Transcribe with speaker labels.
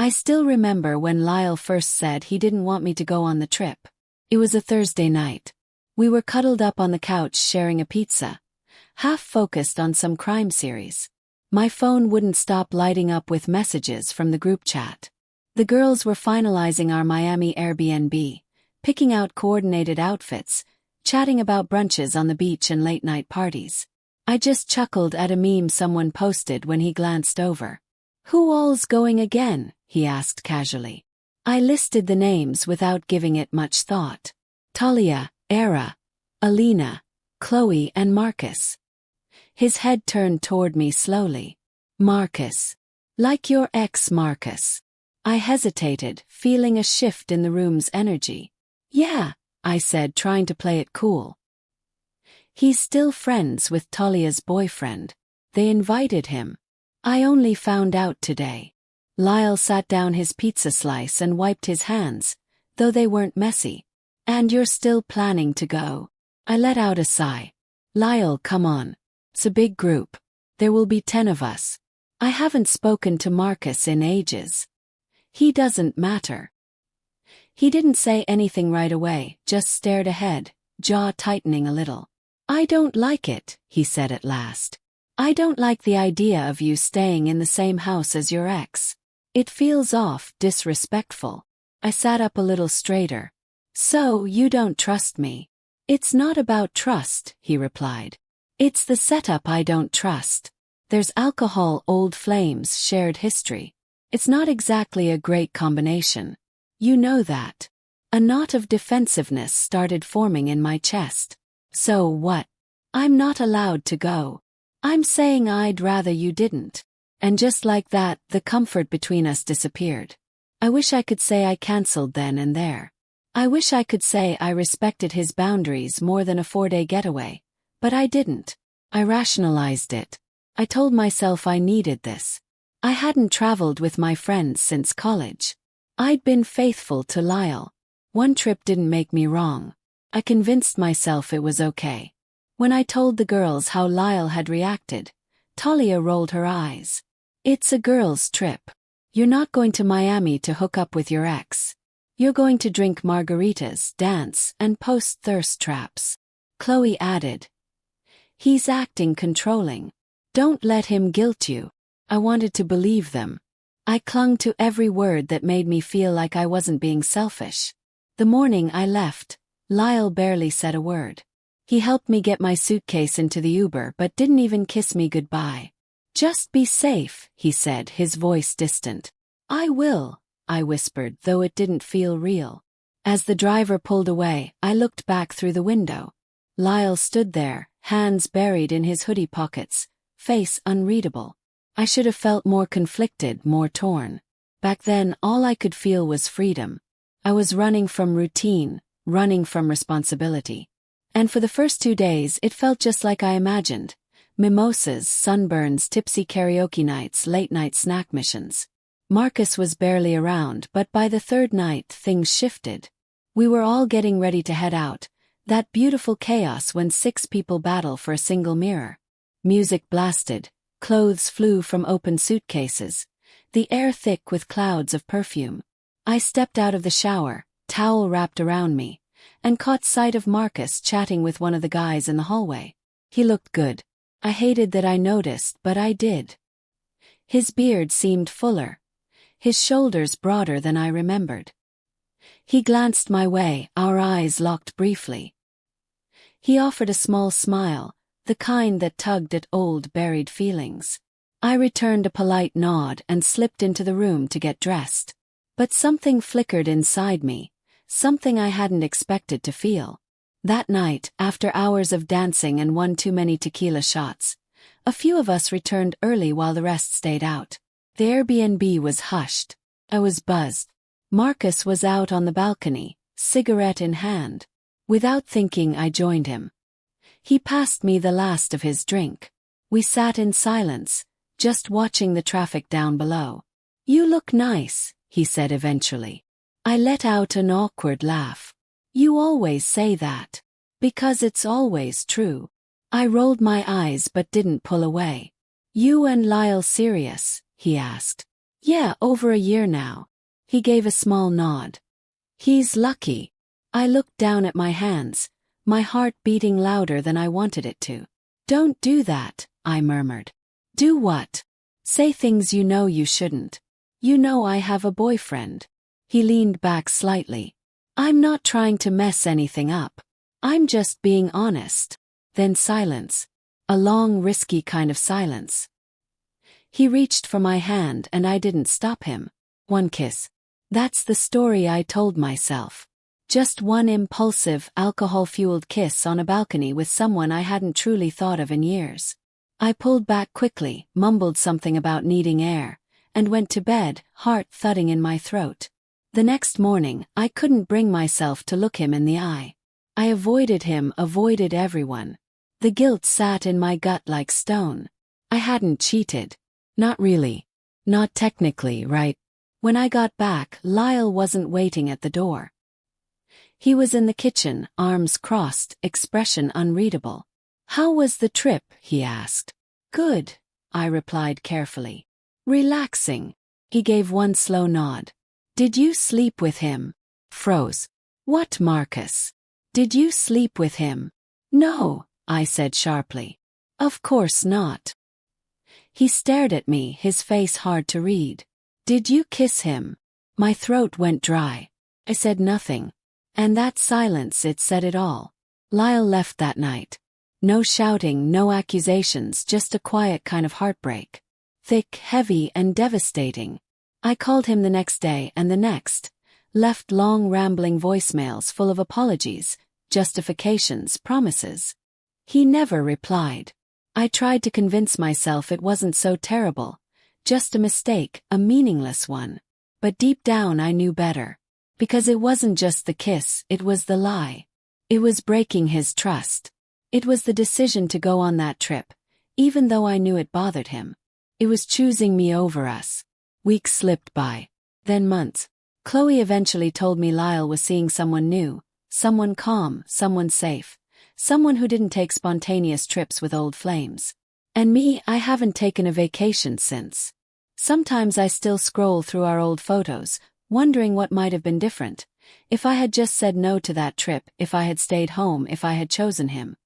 Speaker 1: I still remember when Lyle first said he didn't want me to go on the trip. It was a Thursday night. We were cuddled up on the couch sharing a pizza, half focused on some crime series. My phone wouldn't stop lighting up with messages from the group chat. The girls were finalizing our Miami Airbnb, picking out coordinated outfits, chatting about brunches on the beach and late-night parties. I just chuckled at a meme someone posted when he glanced over. "Who all's going again?" he asked casually. I listed the names without giving it much thought. Talia, Era, Alina, Chloe and Marcus. His head turned toward me slowly. "Marcus. Like your ex Marcus." I hesitated, feeling a shift in the room's energy. "Yeah," I said, trying to play it cool. "He's still friends with Talia's boyfriend. They invited him. I only found out today." Lyle sat down his pizza slice and wiped his hands, though they weren't messy. "And you're still planning to go?" I let out a sigh. "Lyle, come on. It's a big group. There will be 10 of us. I haven't spoken to Marcus in ages." "He doesn't matter." He didn't say anything right away, just stared ahead, jaw tightening a little. "I don't like it," he said at last. "I don't like the idea of you staying in the same house as your ex. It feels off, disrespectful." I sat up a little straighter. "So, you don't trust me?" "It's not about trust," he replied. "It's the setup I don't trust. There's alcohol, old flames, shared history. It's not exactly a great combination. You know that." A knot of defensiveness started forming in my chest. "So what? I'm not allowed to go." "I'm saying I'd rather you didn't." And just like that, the comfort between us disappeared. I wish I could say I cancelled then and there. I wish I could say I respected his boundaries more than a 4-day getaway. But I didn't. I rationalized it. I told myself I needed this. I hadn't traveled with my friends since college. I'd been faithful to Lyle. One trip didn't make me wrong. I convinced myself it was okay. When I told the girls how Lyle had reacted, Talia rolled her eyes. "It's a girls' trip. You're not going to Miami to hook up with your ex. You're going to drink margaritas, dance, and post thirst traps." Chloe added. "He's acting controlling. Don't let him guilt you." I wanted to believe them. I clung to every word that made me feel like I wasn't being selfish. The morning I left, Lyle barely said a word. He helped me get my suitcase into the Uber but didn't even kiss me goodbye. "Just be safe," he said, his voice distant. "I will," I whispered, though it didn't feel real. As the driver pulled away, I looked back through the window. Lyle stood there, hands buried in his hoodie pockets, face unreadable. I should have felt more conflicted, more torn. Back then, all I could feel was freedom. I was running from routine, running from responsibility. And for the first 2 days, it felt just like I imagined. Mimosas, sunburns, tipsy karaoke nights, late-night snack missions. Marcus was barely around, but by the 3rd night, things shifted. We were all getting ready to head out. That beautiful chaos when 6 people battle for a single mirror. Music blasted. Clothes flew from open suitcases, the air thick with clouds of perfume. I stepped out of the shower, towel wrapped around me, and caught sight of Marcus chatting with one of the guys in the hallway. He looked good. I hated that I noticed, but I did. His beard seemed fuller, his shoulders broader than I remembered. He glanced my way, our eyes locked briefly. He offered a small smile, the kind that tugged at old buried feelings. I returned a polite nod and slipped into the room to get dressed. But something flickered inside me, something I hadn't expected to feel. That night, after hours of dancing and one too many tequila shots, a few of us returned early while the rest stayed out. The Airbnb was hushed. I was buzzed. Marcus was out on the balcony, cigarette in hand. Without thinking, I joined him. He passed me the last of his drink. We sat in silence, just watching the traffic down below. "You look nice," he said eventually. I let out an awkward laugh. "You always say that." "Because it's always true." I rolled my eyes but didn't pull away. "You and Lyle serious?" he asked. Yeah, over a year now. He gave a small nod. He's lucky. I looked down at my hands, my heart beating louder than I wanted it to. Don't do that, I murmured. Do what? Say things you know you shouldn't. You know I have a boyfriend. He leaned back slightly. I'm not trying to mess anything up. I'm just being honest. Then silence. A long, risky kind of silence. He reached for my hand and I didn't stop him. One kiss. That's the story I told myself. Just one impulsive, alcohol-fueled kiss on a balcony with someone I hadn't truly thought of in years. I pulled back quickly, mumbled something about needing air, and went to bed, heart thudding in my throat. The next morning, I couldn't bring myself to look him in the eye. I avoided him, avoided everyone. The guilt sat in my gut like stone. I hadn't cheated. Not really. Not technically, right? When I got back, Lyle wasn't waiting at the door. He was in the kitchen, arms crossed, expression unreadable. How was the trip? He asked. Good, I replied carefully. Relaxing. He gave one slow nod. Did you sleep with him? Froze. What, Marcus? Did you sleep with him? No, I said sharply. Of course not. He stared at me, his face hard to read. Did you kiss him? My throat went dry. I said nothing. And that silence, it said it all. Lyle left that night. No shouting, no accusations, just a quiet kind of heartbreak. Thick, heavy, and devastating. I called him the next day and the next. Left long rambling voicemails full of apologies, justifications, promises. He never replied. I tried to convince myself it wasn't so terrible. Just a mistake, a meaningless one. But deep down I knew better. Because it wasn't just the kiss, it was the lie. It was breaking his trust. It was the decision to go on that trip, even though I knew it bothered him. It was choosing me over us. Weeks slipped by. Then months. Chloe eventually told me Lyle was seeing someone new, someone calm, someone safe, someone who didn't take spontaneous trips with old flames. And me, I haven't taken a vacation since. Sometimes I still scroll through our old photos, wondering what might have been different. If I had just said no to that trip, if I had stayed home, if I had chosen him.